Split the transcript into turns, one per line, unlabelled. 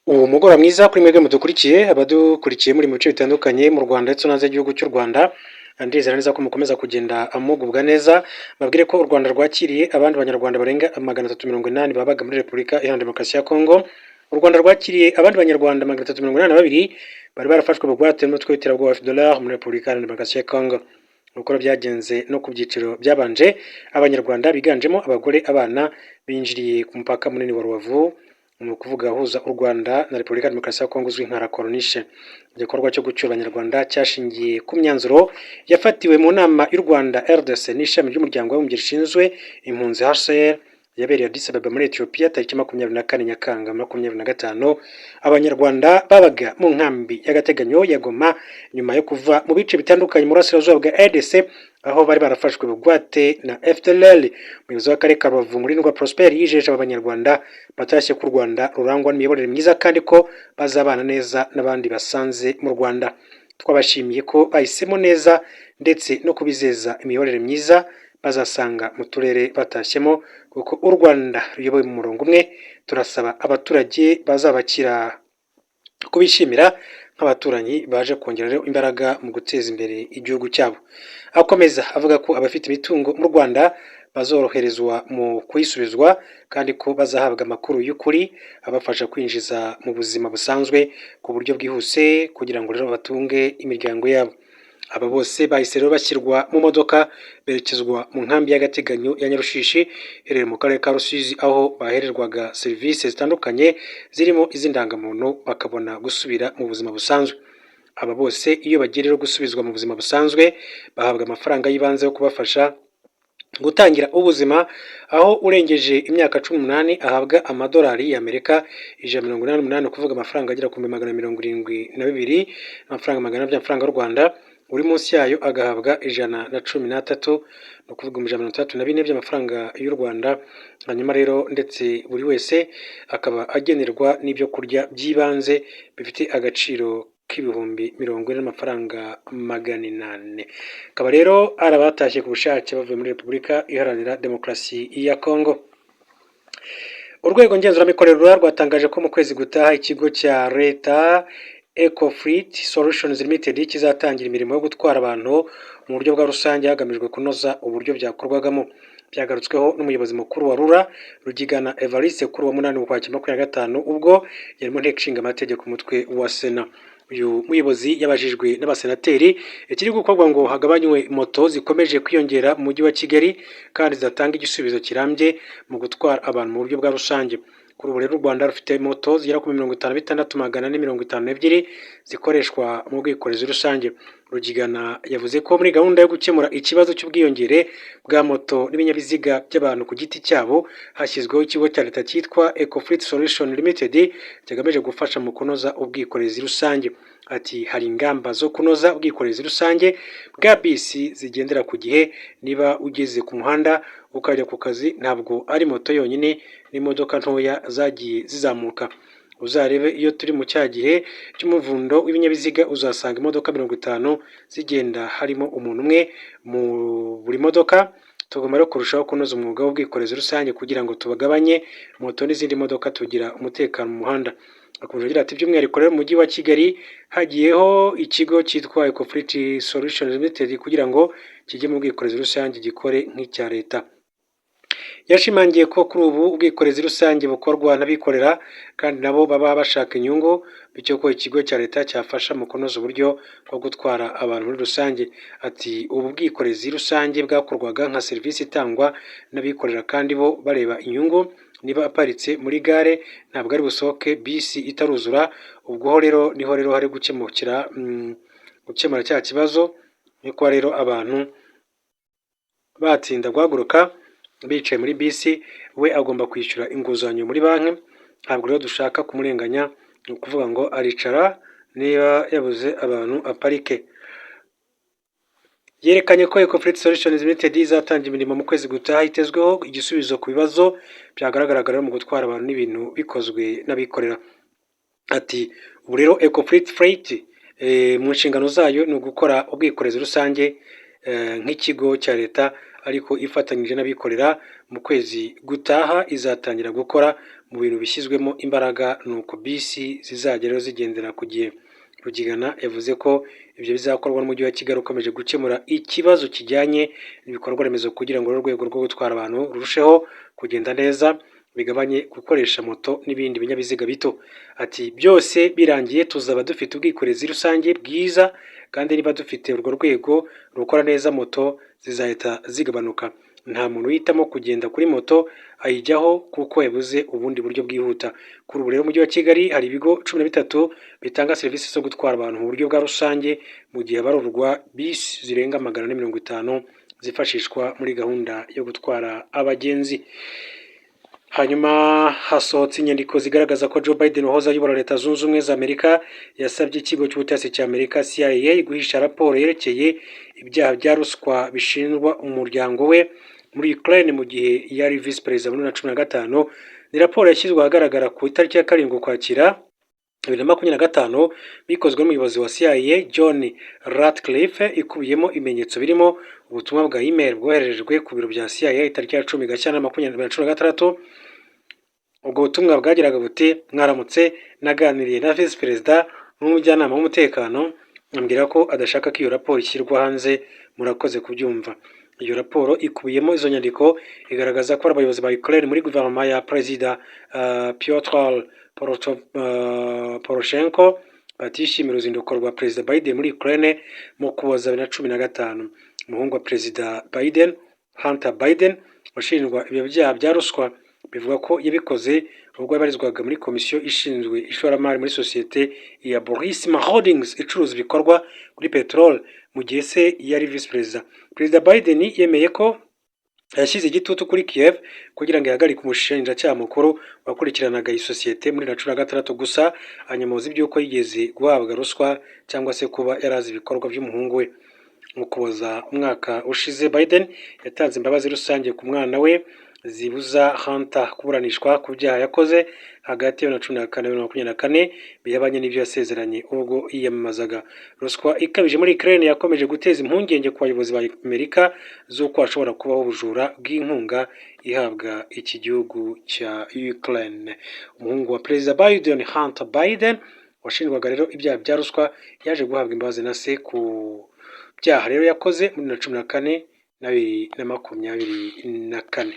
Uwo mugoroba mwiza kuri mwebwe mudukurikiye, abadukurikiye muri mu bice bitandukanye mu Rwanda ndetse no hanze y'igihugu cy'u Rwanda. Ndizera neza ko mukomeza kugenda mugubwa neza. Babwire ko u Rwanda rwakiriye abandi banyarwanda barenga 380 babaga muri Repubulika Iharanira Demokarasi ya Kongo. U Rwanda rwakiriye abandi banyarwanda 382 bari barafashwe bugwate n'umutwe w'iterabwoba wa FDLR muri Repubulika Iharanira Demokarasi ya Kongo. Uko byagenze no ku byiciro byabanje, abanyarwanda biganjemo abagore, abana binjiriye ku mupaka munini wa Rubavu, ni ukuvuga ahuza u Rwanda na Repubulika ya Demokarasi ya Kongo uzwi nka Coronishe. Igikorwa cyo gucyura abanyarwanda cyashingiye ku myanzuro yafatiwe mu nama y'u Rwanda RDC n'ishami ry'umuryango w'abibumbye rishinzwe impunzi HCR yabereye Addis Ababa muri Ethiopia tariki 24 Nyakanga 2025. Abanyarwanda babaga mu nkambi y'agateganyo ya Goma nyuma yo kuva mu bice bitandukanye mu burasirazuba bwa RDC, aho bari barafashwe bugwate na FDLR. Umuyobozi w'akarere ka Rubavu Murindwa Prosper yijeje abanyarwanda batashye ku Rwanda rurangwa n'imiyoborere myiza kandi ko bazabana neza n'abandi basanze mu Rwanda. Twabashimiye ko bahisemo neza ndetse no kubizeza imiyoborere myiza bazasanga mu turere batashyemo, kuko u Rwanda ruyoboye mu murongo umwe. Turasaba abaturage bazabakira kubishimira nk'abaturanyi baje kongera imbaraga mu guteza imbere igihugu cyabo. Akomeza avuga ko abafite imitungo mu Rwanda bazoroherezwa mu kuyisubizwa kandi ko bazahabwa amakuru y'ukuri abafasha kwinjiza mu buzima busanzwe ku buryo bwihuse kugira ngo rero batunge imiryango yabo. Aba bose bahise rero bashyirwa mu modoka berekezwa mu nkambi y'agateganyo ya Nyarushishi iherereye mu karere ka Rusizi, aho bahererwaga serivisi zitandukanye zirimo iz'indangamuntu bakabona gusubira mu buzima busanzwe. Aba bose iyo bagiye rero gusubizwa mu buzima busanzwe bahabwa amafaranga y'ibanze yo kubafasha gutangira ubuzima, aho urengeje imyaka 18 ahabwa amadolari y'Amerika 188, kuvuga amafaranga agera ku 172 amafaranga 100 by'amafaranga y'u Rwanda. Uri munsi yayo agahabwa 113, no kuvuga 134 by'amafaranga y'u Rwanda. Hanyuma rero ndetse buri wese akaba agenerwa n'ibyo kurya by'ibanze bifite agaciro k'ibihumbi 40 n'amafaranga 800. Akaba rero arabatashye ku bushake bavuye muri Repubulika Iharanira Demokarasi ya Kongo. Urwego ngenzuramikorere rwatangaje ko mu kwezi gutaha ikigo cya leta Ecofleet Solutions Limited kizatangira imirimo yo gutwara abantu mu buryo bwa rusange hagamijwe kunoza uburyo byakorwagamo. Byagarutsweho n'umuyobozi mukuru wa RURA Rugigana Evariste kuri wa 8 Ukwakira 2025 ubwo yari mu nteko ishinga amategeko umutwe wa Sena. Uyu muyobozi yabajijwe n'abasenateri ikiri gukorwa ngo hagabanywe moto zikomeje kwiyongera mu mujyi wa Kigali kandi zatanga igisubizo kirambye mu gutwara abantu mu buryo bwa rusange. Kuri ubu rero u Rwanda rufite moto zigera ku 56,452 zikoreshwa mu bwikorezi rusange. Rugigana yavuze ko muri gahunda yo gukemura ikibazo cy'ubwiyongere bwa moto n'ibinyabiziga by'abantu ku giti cyabo hashyizweho ikigo cya leta cyitwa Ecofleet Solution Limited kigamije gufasha mu kunoza ubwikorezi rusange. Ati hari ingamba zo kunoza ubwikorezi rusange bwa bisi zigendera ku gihe. Niba ugeze ku muhanda ukajya ku kazi ntabwo ari moto yonyine n'imodoka ntoya zagiye zizamuka. Uzarebe iyo turi mu cyagihe cy'umuvundo w'ibinyabiziga uzasanga imodoka 50 zigenda harimo umuntu umwe mu buri modoka. Tugomba rero kurushaho kunoza umwuga w'ubwikorezi rusange kugira ngo tubagabanye moto n'izindi modoka tugira umutekano mu muhanda. Akomeje agira ati by'umwihariko rero mu mujyi wa Kigali hagiyeho ikigo cyitwa Ecofleet Solutions Limited kugira ngo kijye mu bwikorezi rusange gikore nk'icya leta. Yashimangiye ko kuri ubu ubwikorezi rusange bukorwa n'abikorera kandi nabo baba bashaka inyungu, bityo ko ikigo cya leta cyafasha mu kunoza uburyo bwo gutwara abantu muri rusange. Ati ubu bwikorezi rusange bwakorwaga nka serivisi itangwa n'abikorera kandi bo bareba inyungu. Niba aparitse muri gare ntabwo ari busohoke bisi itaruzura. Ubwo rero niho rero hari gukemura cya kibazo, niko rero abantu batsinda guhaguruka bicaye muri bisi, we agomba kwishyura inguzanyo muri banki. Ntabwo rero dushaka kumurenganya, ni ukuvuga ngo aricara niba yabuze abantu aparike. Yerekanye ko Ecofleet Solutions Limited izatanga imirimo mu kwezi gutaha hitezweho igisubizo ku bibazo byagaragaraga mu gutwara abantu n'ibintu bikozwe n'abikorera. Ati ubu rero Ecofleet Freight mu nshingano zayo ni ugukora ubwikorezi rusange nk'ikigo cya leta ariko ifatanyije n'abikorera. Mu kwezi gutaha izatangira gukora mu bintu bishyizwemo imbaraga ni uko bisi zizageraho zigendera ku gihe. Rugigana yavuze ko ibyo bizakorwa n'umujyi wa Kigali ukomeje gukemura ikibazo kijyanye n'ibikorwa remezo kugira ngo urwego rwo gutwara abantu rurusheho kugenda neza, bigabanye gukoresha moto n'ibindi binyabiziga bito. Ati byose birangiye tuzaba dufite ubwikorezi rusange bwiza, kandi niba dufite urwo rwego rukora neza moto zizahita zigabanuka. Nta muntu uhitamo kugenda kuri moto ayijyaho kuko yabuze ubundi buryo bwihuta. Kuri ubu rero umujyi wa Kigali hari ibigo 13 bitanga serivisi zo gutwara abantu mu buryo bwa rusange, mu gihe habarurwa bisi zirenga 450 zifashishwa muri gahunda yo gutwara abagenzi. Hanyuma hasohotse inyandiko zigaragaza ko Joe Biden wahoze ayobora Leta Zunze Ubumwe za Amerika yasabye ikigo cy'ubutasi cya Amerika CIA guhisha raporo yerekeye ibyaha bya ruswa bishinjwa umuryango we muri Ukraine mu gihe yari Vice Perezida muri 2015. Ni raporo yashyizwe ahagaragara ku itariki ya 7 Ukwakira 2025 bikozwe n'umuyobozi wa CIA John Ratcliffe, ikubiyemo ibimenyetso birimo ubutumwa bwa email bwoherejwe ku biro bya CIA itariki ya 10 Gashyantare 2026. Ubwo butumwa bwagiraga buti: mwaramutse, naganiriye na Vice Perezida n'umujyanama w'umutekano ambwira ko adashaka ko iyo raporo ishyirwa hanze, murakoze kubyumva. Iyo raporo ikubiyemo izo nyandiko igaragaza ko abayobozi ba Ukraine muri guverinoma ya Perezida Piotr Poroshenko batishimira uruzinduko rwa Perezida Biden muri Ukraine mu Ukuboza 2015. Umuhungu wa Perezida Biden, Hunter Biden, washinjwa ibyo byaha bya ruswa, bivuga ko yabikoze ubwo yabarizwaga muri komisiyo ishinzwe ishoramari muri sosiyete ya Burisma Holdings icuruza ibikorwa kuri peteroli mu gihe se yari Vice Perezida. Perezida Biden yemeye ko yashyize igitutu kuri Kiev kugira ngo ihagarike umushinjacyaha mukuru wakurikiranaga iyi sosiyete muri 2016, gusa anyamuza iby'uko yigeze guhabwa ruswa cyangwa se kuba yarazi ibikorwa by'umuhungu we. Mu Ukuboza umwaka ushize, Biden yatanze imbabazi rusange ku mwana we zibuza Hunter kuburanishwa ku byaha yakoze hagati ya 2014 na 2024 biyabanye n'ibyo yasezeranye ubwo yiyamamazaga. Ruswa ikabije muri Ukraine yakomeje guteza impungenge ku bayobozi ba Amerika z'uko hashobora kubaho ubujura bw'inkunga ihabwa iki gihugu cya Ukraine. Umuhungu wa Perezida Biden, Hunter Biden, washinjwaga rero ibyaha bya ruswa, yaje guhabwa imbabazi na se ku byaha rero yakoze muri 2014 na 2024.